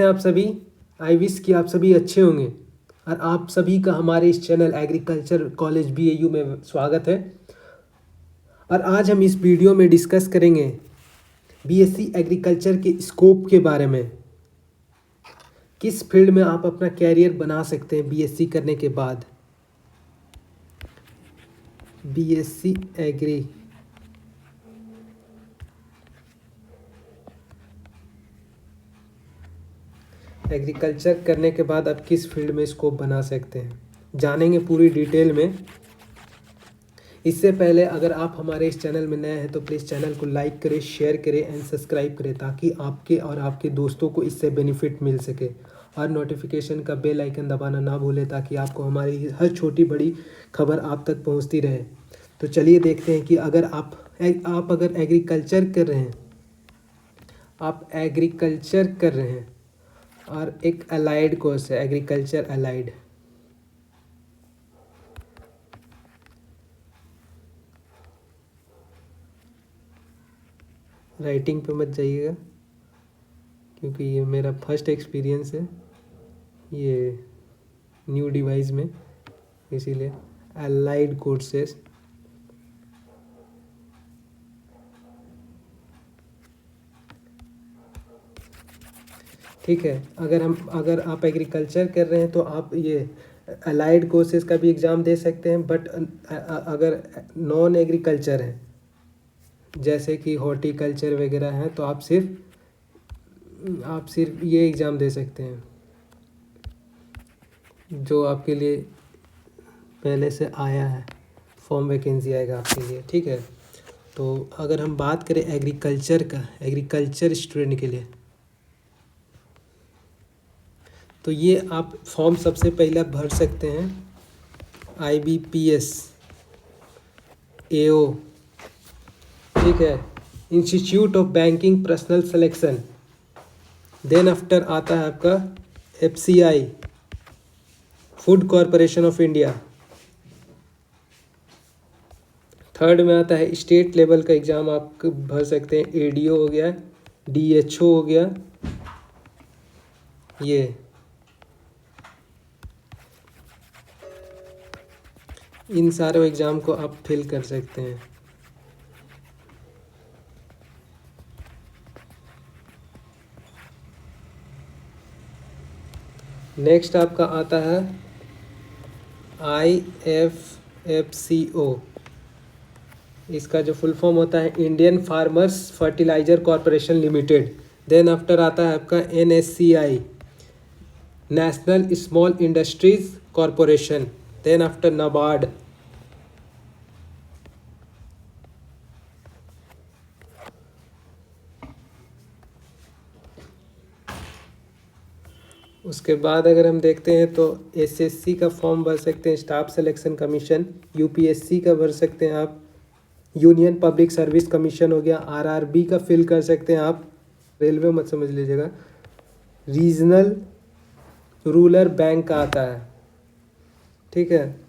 आप सभी। I wish कि आप सभी अच्छे होंगे और आप सभी का हमारे इस चैनल एग्रीकल्चर कॉलेज बीएयू में स्वागत है। और आज हम इस वीडियो में डिस्कस करेंगे बीएससी एग्रीकल्चर के स्कोप के बारे में। किस फील्ड में आप अपना कैरियर बना सकते हैं बीएससी करने के बाद। बीएससी एग्रीकल्चर करने के बाद आप किस फील्ड में स्कोप बना सकते हैं, जानेंगे पूरी डिटेल में। इससे पहले अगर आप हमारे इस चैनल में नए हैं तो प्लीज़ चैनल को लाइक करें, शेयर करें एंड सब्सक्राइब करें ताकि आपके और आपके दोस्तों को इससे बेनिफिट मिल सके। और नोटिफिकेशन का बेल आइकन दबाना ना भूलें ताकि आपको हमारी हर छोटी बड़ी खबर आप तक पहुंचती रहे। तो चलिए देखते हैं कि अगर आप अगर एग्रीकल्चर कर रहे हैं, आप एग्रीकल्चर कर रहे हैं और एक अलाइड कोर्स है एग्रीकल्चर अलाइड। राइटिंग पे मत जाइएगा क्योंकि ये मेरा फर्स्ट एक्सपीरियंस है ये न्यू डिवाइस में, इसीलिए अलाइड कोर्सेस। ठीक है, अगर आप एग्रीकल्चर कर रहे हैं तो आप ये अलाइड कोर्सेज का भी एग्ज़ाम दे सकते हैं। बट अगर नॉन एग्रीकल्चर है जैसे कि हॉर्टिकल्चर वगैरह है तो आप सिर्फ ये एग्ज़ाम दे सकते हैं जो आपके लिए पहले से आया है, फॉर्म वैकेंसी आएगा आपके लिए। ठीक है, तो अगर हम बात करें एग्रीकल्चर का, एग्रीकल्चर स्टूडेंट के लिए, तो ये आप फॉर्म सबसे पहले भर सकते हैं IBPS AO। ठीक है, institute of banking personnel selection. Then after आता है आपका FCI, food corporation of India. Third में आता है स्टेट लेवल का एग्ज़ाम आप भर सकते हैं, ADO हो गया, DHO हो गया। ये इन सारे एग्ज़ाम को आप फिल कर सकते हैं। नेक्स्ट आपका आता है IFFCO। इसका जो फुल फॉर्म होता है Indian farmers fertiliser corporation limited. Then after आता है आपका NSCI, national small industries corporation. Then after NABARD. उसके बाद अगर हम देखते हैं तो SSC का फॉर्म भर सकते हैं, स्टाफ सिलेक्शन कमीशन। UPSC का भर सकते हैं आप, यूनियन पब्लिक सर्विस कमीशन हो गया। RRB का फिल कर सकते हैं आप, रेलवे मत समझ लीजिएगा। रीजनल रूरल बैंक का आता है। ठीक है,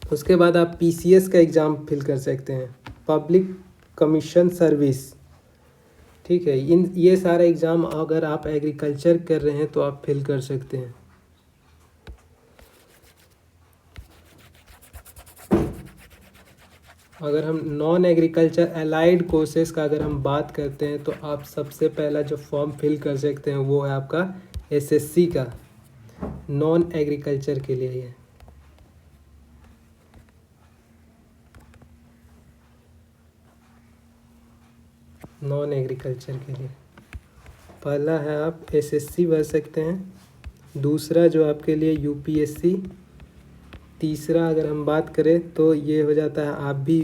उसके बाद आप PCS का एग्ज़ाम फिल कर सकते हैं, पब्लिक कमीशन सर्विस। ठीक है, ये सारे एग्ज़ाम अगर आप एग्रीकल्चर कर रहे हैं तो आप फिल कर सकते हैं। अगर हम नॉन एग्रीकल्चर अलाइड कोर्सेज का अगर हम बात करते हैं तो आप सबसे पहला जो फॉर्म फिल कर सकते हैं वो है आपका SSC का, नॉन एग्रीकल्चर के लिए है। नॉन एग्रीकल्चर के लिए पहला है आप SSC भर सकते हैं, दूसरा जो आपके लिए UPSC, तीसरा अगर हम बात करें तो ये हो जाता है आप भी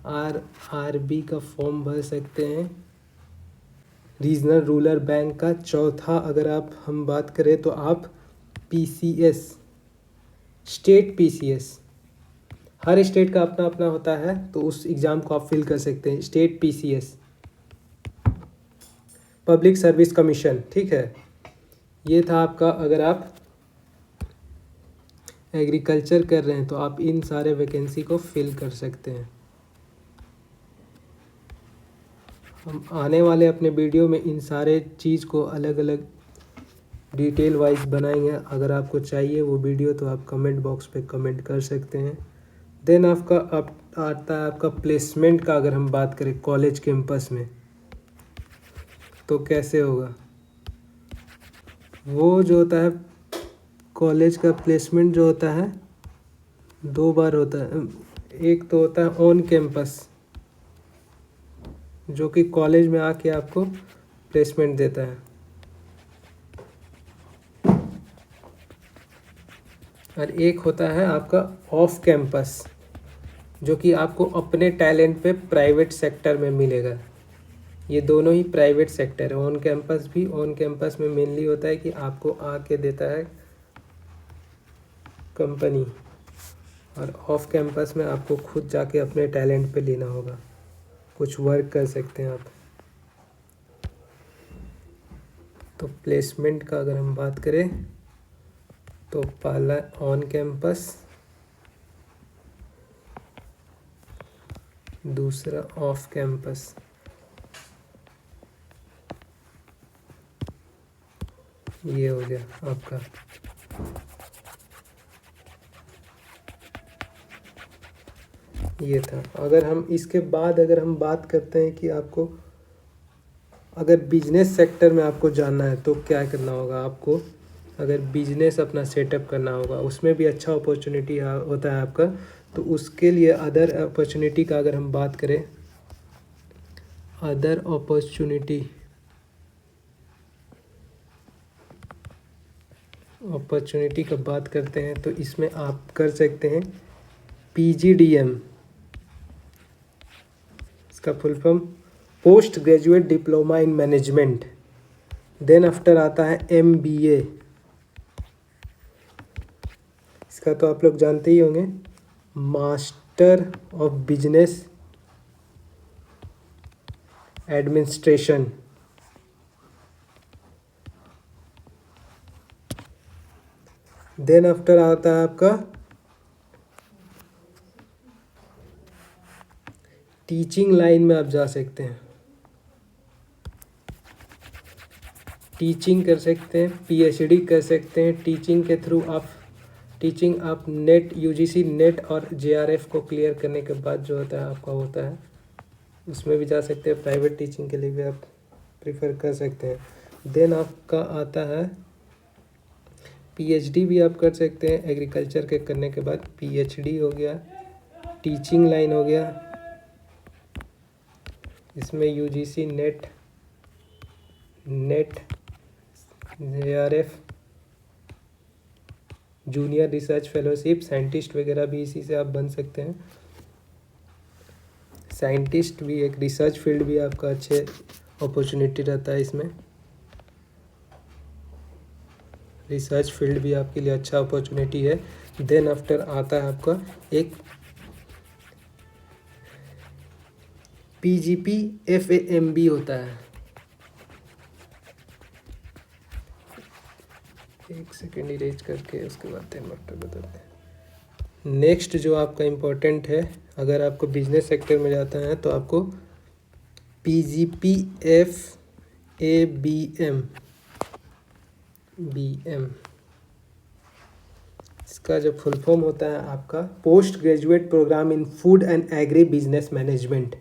RRB का फॉर्म भर सकते हैं, रीजनल रूरल बैंक का। चौथा अगर हम बात करें तो आप PCS, स्टेट PCS, हर स्टेट का अपना अपना होता है तो उस एग्ज़ाम को आप फिल कर सकते हैं, state PCS, public service commission. ठीक है, ये था आपका। अगर आप एग्रीकल्चर कर रहे हैं तो आप इन सारे वैकेंसी को फिल कर सकते हैं। हम आने वाले अपने वीडियो में इन सारे चीज़ को अलग अलग डिटेल वाइज बनाएंगे। अगर आपको चाहिए वो वीडियो तो आप कमेंट बॉक्स पे कमेंट कर सकते हैं। देन आपका अब आता है आपका प्लेसमेंट का। अगर हम बात करें कॉलेज कैंपस में तो कैसे होगा, वो जो होता है कॉलेज का प्लेसमेंट जो होता है दो बार होता है। एक तो होता है ऑन कैंपस, जो कि कॉलेज में आके आपको प्लेसमेंट देता है, और एक होता है आपका ऑफ कैंपस, जो कि आपको अपने टैलेंट पे प्राइवेट सेक्टर में मिलेगा। ये दोनों ही प्राइवेट सेक्टर है। ऑन कैंपस भी, ऑन कैंपस में मेनली होता है कि आपको आके देता है कंपनी, और ऑफ कैंपस में आपको खुद जाके अपने टैलेंट पे लेना होगा, कुछ वर्क कर सकते हैं आप। तो प्लेसमेंट का अगर हम बात करें तो पहला ऑन कैंपस, दूसरा ऑफ कैंपस। ये हो गया आपका। ये था। अगर हम इसके बाद अगर हम बात करते हैं कि आपको अगर बिजनेस सेक्टर में आपको जानना है तो क्या करना होगा आपको। अगर बिजनेस अपना सेटअप करना होगा, उसमें भी अच्छा अपॉर्चुनिटी होता है आपका। तो उसके लिए अदर अपॉर्चुनिटी का अगर हम बात करें, अदर अपॉर्चुनिटी का बात करते हैं तो इसमें आप कर सकते हैं PGDM। इसका full form post graduate diploma in management. Then after आता है MBA। इसका तो आप लोग जानते ही होंगे, master of business administration. Then after आता है आपका टीचिंग लाइन में आप जा सकते हैं, टीचिंग कर सकते हैं, PhD कर सकते हैं। टीचिंग के थ्रू आप नेट UGC नेट और JRF को क्लियर करने के बाद जो होता है आपका होता है, उसमें भी जा सकते हैं। प्राइवेट टीचिंग के लिए भी आप प्रीफर कर सकते हैं। देन आपका आता है PhD भी आप कर सकते हैं। एग्रीकल्चर के करने के बाद PhD हो गया, टीचिंग लाइन हो गया, इसमें UGC net JRF, junior research fellowship, scientist वगैरह भी इसी से आप बन सकते हैं। साइंटिस्ट भी एक रिसर्च फील्ड भी आपका अच्छे अपॉर्चुनिटी रहता है। इसमें रिसर्च फील्ड भी आपके लिए अच्छा अपॉर्चुनिटी है। देन आफ्टर आता है आपका एक PGP FAMB होता है। एक सेकेंड इरेज करके उसके बाद बता देते हैं। नेक्स्ट जो आपका इम्पोर्टेंट है, अगर आपको बिजनेस सेक्टर में जाता है तो आपको PGP FABM इसका जो फुल फॉर्म होता है आपका post graduate programme in food and agri business management.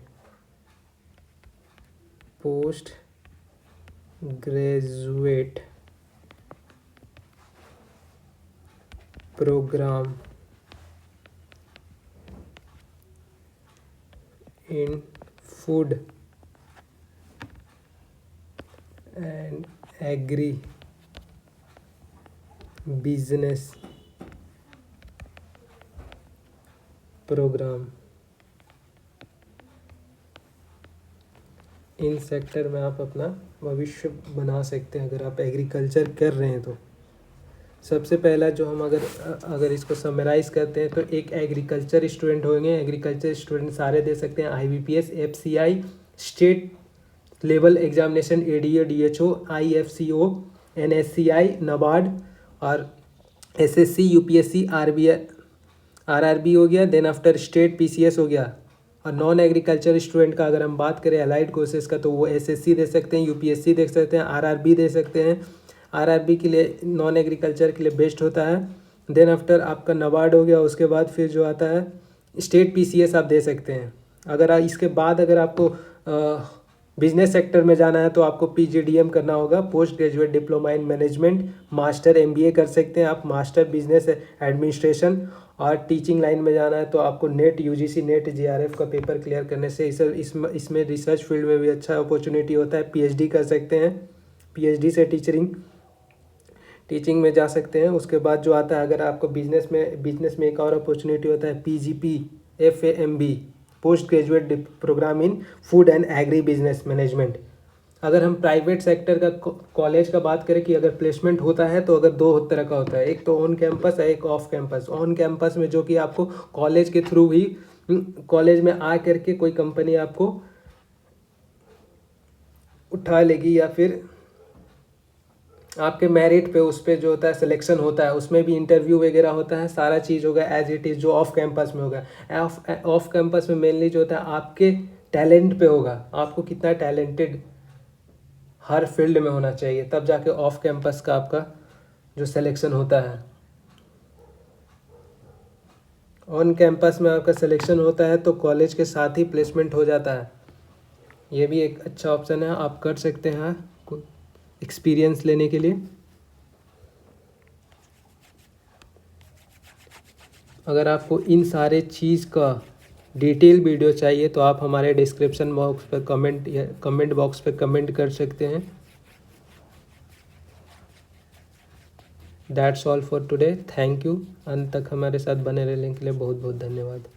Post graduate programme in food and agri business programme. इन सेक्टर में आप अपना भविष्य बना सकते हैं अगर आप एग्रीकल्चर कर रहे हैं तो। सबसे पहला जो हम अगर इसको समराइज करते हैं तो एक एग्रीकल्चर स्टूडेंट होंगे। एग्रीकल्चर स्टूडेंट सारे दे सकते हैं IBPS, FCI, state level examination, ADA, DHO, IFCO, NSCI, NABARD और SSC, UPSC, RRB हो गया। देन आफ्टर स्टेट PCS हो गया। और नॉन एग्रीकल्चर स्टूडेंट का अगर हम बात करें अलाइड कोर्सेज का तो वो SSC दे सकते हैं, UPSC दे सकते हैं, RRB दे सकते हैं, आरआरबी के लिए, नॉन एग्रीकल्चर के लिए बेस्ट होता है। देन आफ्टर आपका नाबार्ड हो गया, उसके बाद फिर जो आता है स्टेट पीसीएस आप दे सकते हैं। अगर इसके बाद अगर आपको बिजनेस सेक्टर में जाना है तो आपको पीजीडीएम करना होगा, post graduate diploma in management, master MBA कर सकते हैं आप, मास्टर बिजनेस एडमिनिस्ट्रेशन। और टीचिंग लाइन में जाना है तो आपको नेट यूजीसी नेट जेआरएफ का पेपर क्लियर करने से इसमें रिसर्च फील्ड में भी अच्छा अपॉर्चुनिटी होता है। पीएचडी कर सकते हैं, पीएचडी से टीचिंग में जा सकते हैं। उसके बाद जो आता है, अगर आपको बिजनेस में एक और अपॉर्चुनिटी होता है PGP FAMB, post graduate programme in food and agri business management. अगर हम प्राइवेट सेक्टर का कॉलेज का बात करें कि अगर प्लेसमेंट होता है तो अगर दो तरह का होता है, एक तो ऑन कैंपस है, एक ऑफ कैंपस। ऑन कैंपस में जो कि आपको कॉलेज के थ्रू ही, कॉलेज में आ करके कोई कंपनी आपको उठा लेगी या फिर आपके मेरिट पे उस पर जो होता है सिलेक्शन होता है, उसमें भी इंटरव्यू वगैरह होता है, सारा चीज़ होगा एज इट इज़ जो ऑफ कैंपस में होगा। ऑफ कैंपस में मेनली जो होता है आपके टैलेंट पे होगा, आपको कितना टैलेंटेड हर फील्ड में होना चाहिए, तब जाके ऑफ कैंपस का आपका जो सिलेक्शन होता है। ऑन कैंपस में आपका सिलेक्शन होता है तो कॉलेज के साथ ही प्लेसमेंट हो जाता है। ये भी एक अच्छा ऑप्शन है, आप कर सकते हैं एक्सपीरियंस लेने के लिए। अगर आपको इन सारे चीज़ का डिटेल वीडियो चाहिए तो आप हमारे डिस्क्रिप्शन बॉक्स पर कमेंट बॉक्स पर कमेंट कर सकते हैं। That's all for today, thank you. अंत तक हमारे साथ बने रहने के लिए बहुत बहुत धन्यवाद।